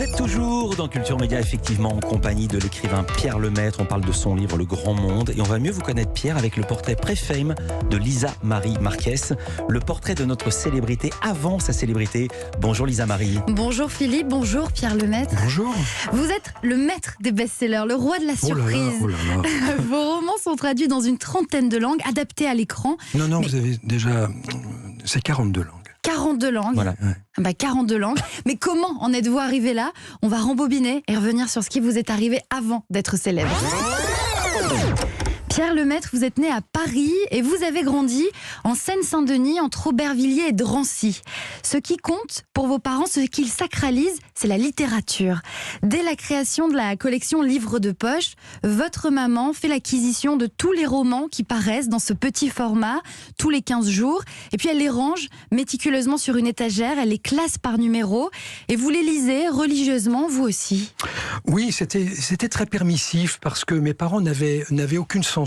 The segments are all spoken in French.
êtes toujours dans Culture Média, effectivement, en compagnie de l'écrivain Pierre Lemaitre. On parle de son livre Le Grand Monde. Et on va mieux vous connaître, Pierre, avec le portrait pré-fame de Lisa Marie Marquez. Le portrait de notre célébrité avant sa célébrité. Bonjour Lisa Marie. Bonjour Philippe, bonjour Pierre Lemaitre. Bonjour. Vous êtes le maître des best-sellers, le roi de la surprise. Oh là là. Vos romans sont traduits dans une trentaine de langues, adaptés à l'écran. Non, vous avez déjà... C'est 42 langues. 42 langues. Voilà. 42 langues. Mais comment en êtes-vous arrivé là? On va rembobiner et revenir sur ce qui vous est arrivé avant d'être célèbre. Pierre Lemaitre, vous êtes né à Paris et vous avez grandi en Seine-Saint-Denis, entre Aubervilliers et Drancy. Ce qui compte pour vos parents, ce qu'ils sacralisent, c'est la littérature. Dès la création de la collection Livres de poche, votre maman fait l'acquisition de tous les romans qui paraissent dans ce petit format, tous les 15 jours. Et puis elle les range méticuleusement sur une étagère, elle les classe par numéro. Et vous les lisez religieusement, vous aussi? Oui, c'était très permissif parce que mes parents n'avaient aucune censure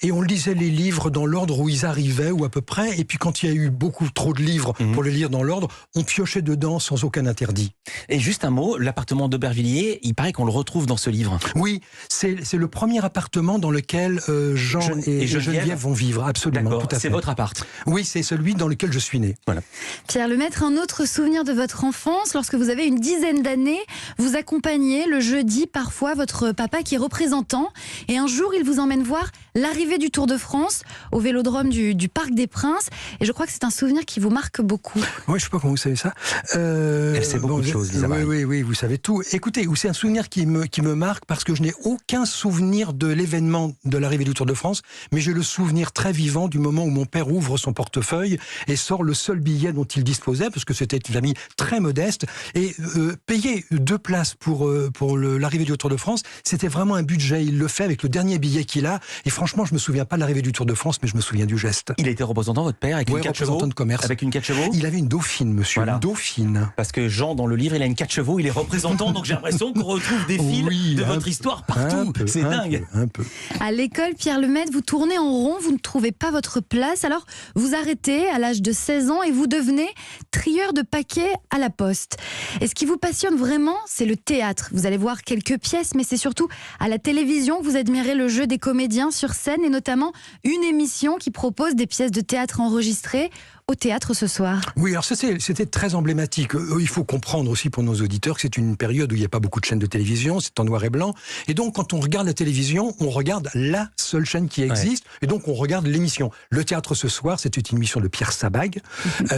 et on lisait les livres dans l'ordre où ils arrivaient ou à peu près. Et puis quand il y a eu beaucoup trop de livres pour les lire dans l'ordre, on piochait dedans sans aucun interdit. Et juste un mot, l'appartement d'Aubervilliers, il paraît qu'on le retrouve dans ce livre. Oui, c'est le premier appartement dans lequel Jean et Geneviève vont vivre, absolument. D'accord, tout à fait. c'est votre appart. Oui, c'est celui dans lequel je suis né. Voilà. Pierre Lemaitre, un autre souvenir de votre enfance, lorsque vous avez une dizaine d'années, vous accompagnez le jeudi parfois votre papa qui est représentant et un jour il vous emmène voir l'arrivée du Tour de France au vélodrome du Parc des Princes et je crois que c'est un souvenir qui vous marque beaucoup. Oui, je sais pas comment vous savez ça. Elle sait beaucoup de choses, Lisa Marie. Oui, vous savez tout. Écoutez, c'est un souvenir qui me marque parce que je n'ai aucun souvenir de l'événement de l'arrivée du Tour de France, mais j'ai le souvenir très vivant du moment où mon père ouvre son portefeuille et sort le seul billet dont il disposait, parce que c'était une famille très modeste, et payer 2 places pour l'arrivée du Tour de France, c'était vraiment un budget. Il le fait avec le dernier billet qu'il a, et franchement, je me souviens pas de l'arrivée du Tour de France, mais je me souviens du geste. Il a été représentant, votre père, avec une 4 chevaux. Représentant de commerce. Avec une 4 chevaux. Il avait une dauphine, monsieur. Voilà. Une dauphine. Parce que Jean, dans le livre, il a une 4 chevaux, il est représentant, donc j'ai l'impression qu'on retrouve des fils de votre histoire partout. C'est dingue. Un peu. À l'école, Pierre Lemaitre, vous tournez en rond, vous ne trouvez pas votre place, alors vous arrêtez à l'âge de 16 ans et vous devenez trieur de paquets à la poste. Et ce qui vous passionne vraiment, c'est le théâtre. Vous allez voir quelques pièces, mais c'est surtout à la télévision que vous admirez le jeu des comédiens sur scène et notamment une émission qui propose des pièces de théâtre enregistrées au théâtre ce soir. Oui, alors c'était très emblématique. Il faut comprendre aussi pour nos auditeurs que c'est une période où il n'y a pas beaucoup de chaînes de télévision, c'est en noir et blanc. Et donc, quand on regarde la télévision, on regarde la seule chaîne qui existe. Ouais. Et donc, on regarde l'émission. Le théâtre ce soir, c'était une émission de Pierre Sabag.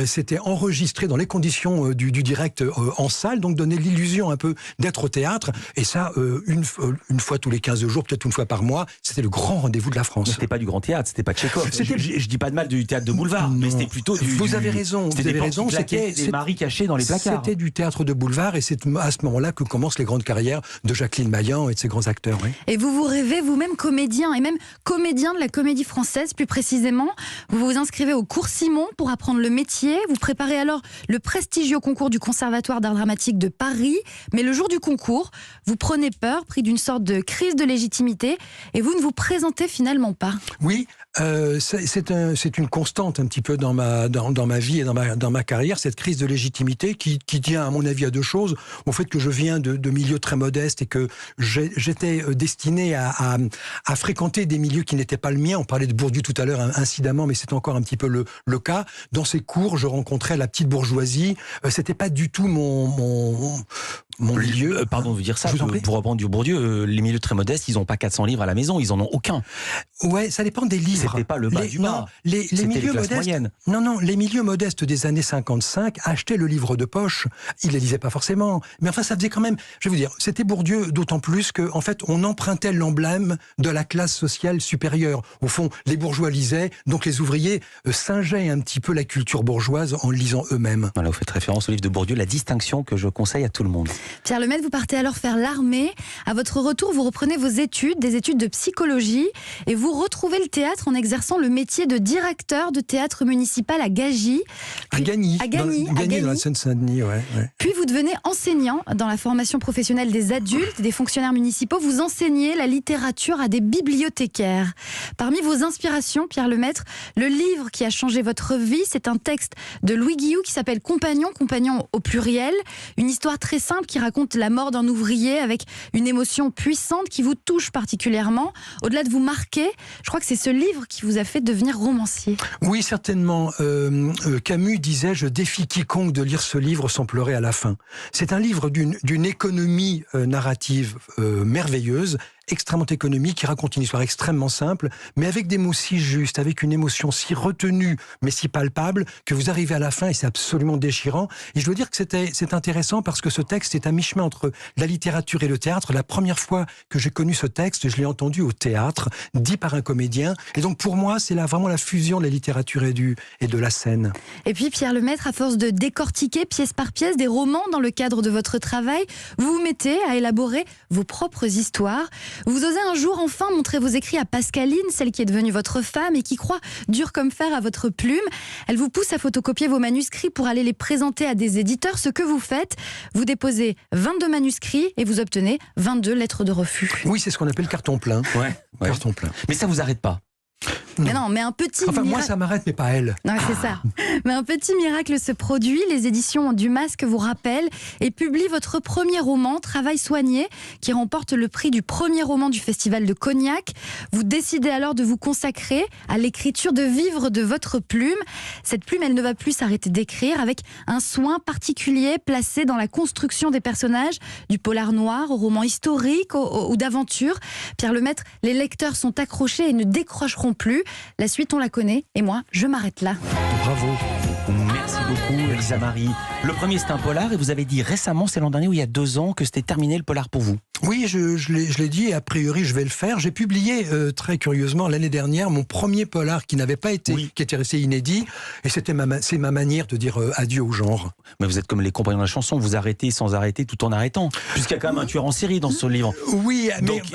C'était enregistré dans les conditions du direct en salle, donc donnait l'illusion un peu d'être au théâtre. Et ça, une fois tous les 15 jours, peut-être une fois par mois, c'était le grand rendez-vous de la France. Mais c'était pas du grand théâtre, c'était pas Tchekhov. Je dis pas de mal du théâtre de boulevard, mais c'était plutôt vous avez raison. C'était des maris cachés dans les placards. C'était du théâtre de boulevard et c'est à ce moment-là que commencent les grandes carrières de Jacqueline Maillan et de ces grands acteurs. Oui. Et vous rêvez vous-même comédien et même comédien de la Comédie Française plus précisément. Vous vous inscrivez au cours Simon pour apprendre le métier. Vous préparez alors le prestigieux concours du Conservatoire d'art dramatique de Paris. Mais le jour du concours, vous prenez peur, pris d'une sorte de crise de légitimité et vous ne vous présentez finalement pas. Oui, c'est une constante un petit peu dans ma vie et dans ma carrière, cette crise de légitimité qui tient à mon avis à 2 choses. Au fait que je viens de milieux très modestes et que j'étais destiné à fréquenter des milieux qui n'étaient pas le mien. On parlait de Bourdieu tout à l'heure incidemment, mais c'est encore un petit peu le cas. Dans ces cours, je rencontrais la petite bourgeoisie. C'était pas du tout mon milieu. Pardon de vous dire ça, je vous en prie. Pour reprendre du Bourdieu, les milieux très modestes, ils n'ont pas 400 livres à la maison, ils en ont aucun. Ouais, ça dépend des livres. C'était pas le bas du bas. Les milieux modestes. Non, les milieux modestes des années 55 achetaient le livre de poche. Ils les lisaient pas forcément, mais enfin ça faisait quand même. Je vais vous dire, c'était Bourdieu d'autant plus que en fait on empruntait l'emblème de la classe sociale supérieure. Au fond, les bourgeois lisaient, donc les ouvriers singeaient un petit peu la culture bourgeoise en le lisant eux-mêmes. Voilà, vous faites référence au livre de Bourdieu, La Distinction, que je conseille à tout le monde. Pierre Lemaitre, vous partez alors faire l'armée. À votre retour, vous reprenez vos études, des études de psychologie, et vous retrouvez le théâtre en exerçant le métier de directeur de théâtre municipal à Gagy. À Gagny, dans la Seine-Saint-Denis, ouais. Puis vous devenez enseignant dans la formation professionnelle des adultes, des fonctionnaires municipaux. Vous enseignez la littérature à des bibliothécaires. Parmi vos inspirations, Pierre Lemaitre, le livre qui a changé votre vie, c'est un texte de Louis Guillou qui s'appelle Compagnon au pluriel. Une histoire très simple qui qui raconte la mort d'un ouvrier avec une émotion puissante qui vous touche particulièrement. Au-delà de vous marquer, je crois que c'est ce livre qui vous a fait devenir romancier. Oui, certainement. Camus disait « Je défie quiconque de lire ce livre sans pleurer à la fin ». C'est un livre d'une économie narrative merveilleuse, extrêmement économique, qui raconte une histoire extrêmement simple, mais avec des mots si justes, avec une émotion si retenue, mais si palpable, que vous arrivez à la fin et c'est absolument déchirant. Et je dois dire que c'est intéressant parce que ce texte est à mi-chemin entre la littérature et le théâtre. La première fois que j'ai connu ce texte, je l'ai entendu au théâtre, dit par un comédien. Et donc pour moi, c'est vraiment la fusion de la littérature et de la scène. Et puis Pierre Lemaitre, à force de décortiquer pièce par pièce des romans dans le cadre de votre travail, vous vous mettez à élaborer vos propres histoires. Vous osez un jour enfin montrer vos écrits à Pascaline, celle qui est devenue votre femme et qui croit dur comme fer à votre plume. Elle vous pousse à photocopier vos manuscrits pour aller les présenter à des éditeurs. Ce que vous faites, vous déposez 22 manuscrits et vous obtenez 22 lettres de refus. Oui, c'est ce qu'on appelle carton plein. Ouais. Carton plein. Mais ça vous arrête pas? Mais non, mais un petit Enfin, moi, ça m'arrête, mais pas elle. Non, c'est ça. Mais un petit miracle se produit. Les éditions du Masque vous rappellent et publient votre premier roman, Travail soigné, qui remporte le prix du premier roman du Festival de Cognac. Vous décidez alors de vous consacrer à l'écriture, de vivre de votre plume. Cette plume, elle ne va plus s'arrêter d'écrire, avec un soin particulier placé dans la construction des personnages, du polar noir au roman historique ou d'aventure. Pierre Lemaitre, les lecteurs sont accrochés et ne décrocheront plus. La suite, on la connaît, et moi, je m'arrête là. Bravo. Merci beaucoup, Elisa Marie. Le premier, c'est un polar, et vous avez dit récemment, c'est l'an dernier ou il y a 2 ans, que c'était terminé le polar pour vous. Oui, je l'ai dit, et a priori, je vais le faire. J'ai publié, très curieusement, l'année dernière, mon premier polar qui n'avait pas été, qui était resté inédit, et c'est ma manière de dire adieu au genre. Mais vous êtes comme les compagnons de la chanson, vous arrêtez sans arrêter tout en arrêtant. Puisqu'il y a quand même un tueur en série dans ce livre. Oui,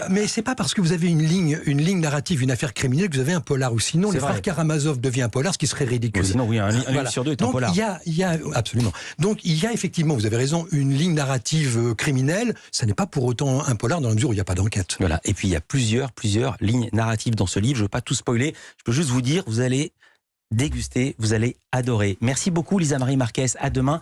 mais c'est pas parce que vous avez une ligne narrative, une affaire criminelle, que vous avez un polar. Ou sinon, les frères Karamazov deviennent un polar, ce qui serait ridicule. Ou sinon, oui, un livre sur 2 est un polar. Absolument. Donc, il y a effectivement, vous avez raison, une ligne narrative criminelle. Ça n'est pas pour autant un polar dans la mesure où il n'y a pas d'enquête. Voilà. Et puis, il y a plusieurs lignes narratives dans ce livre. Je ne veux pas tout spoiler. Je peux juste vous dire, vous allez déguster, vous allez adorer. Merci beaucoup, Lisa Marie Marquez. À demain.